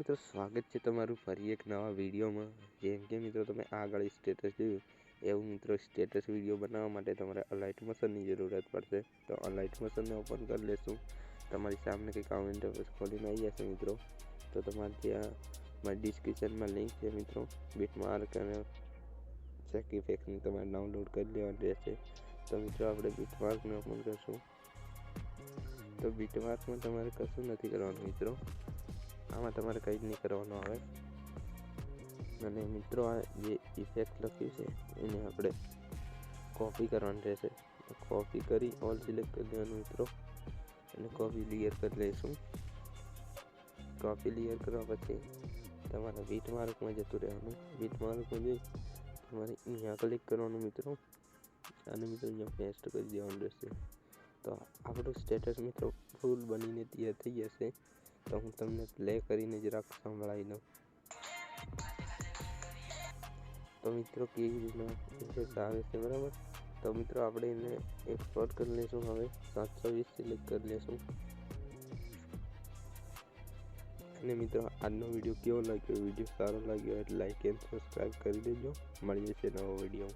મિત્રો સ્વાગત છે તમારું ફરી એક નવા વિડીયોમાં। જેમ કે મિત્રો તમે આગળ સ્ટેટસ જોયું એવું મિત્રો સ્ટેટસ વિડીયો બનાવવા માટે તમારે અલાઇટ મોશનની જરૂરત પડશે। તો અલાઇટ મોશનને ઓપન કરી લેશું। તમારી સામે કંઈક આવું ઇન્ટરફેસ ખોલીને આવી જશે મિત્રો। તો તમારે ત્યાં મારી ડિસ્ક્રિપ્શનમાં લિંક છે મિત્રો, બીટમાર્ક અને ચેક ઇફેક્ટની તમારે ડાઉનલોડ કરી લેવાની રહેશે। તો મિત્રો આપણે બીટમાર્કને ઓપન કરશું। તો બીટમાર્કમાં તમારે કશું નથી કરવાનું મિત્રો, આમાં તમારે કંઈ જ નહીં કરવાનું આવે। અને મિત્રો આ જે ઇફેક્ટ લખ્યું છે એને આપણે કોપી કરવાની રહેશે। કોપી કરી ઓલ સિલેક્ટ કરી દેવાનું મિત્રો અને કોપી ક્લિયર કરી લઈશું। કોપી ક્લિયર કરવા પછી તમારે બીટમાર્કમાં જતું રહેવાનું। બીટમાર્કમાં જઈ તમારે અહીંયા ક્લિક કરવાનું મિત્રો અને મિત્રો અહીંયા પેસ્ટ કરી દેવાનું રહેશે। તો આપણું સ્ટેટસ મિત્રો ફૂલ બનીને તૈયાર થઈ જશે। તો હું તમને પ્લે કરીને જરાક સંભળાવી દઉં। તો મિત્રો કેવી રીતના ઇફેક્ટ આવે છે બરાબર। તો મિત્રો આપણે એને એક્સપોર્ટ કરી લઈશું। હવે 720 સિલેક્ટ કરી લઈશું। અને મિત્રો આજનો વિડીયો કેવો લાગ્યો? વિડીયો સારો લાગ્યો એટલે લાઈક એન્ડ સબસ્ક્રાઈબ કરી દેજો। મળીએ છીએ નવો વિડીયો।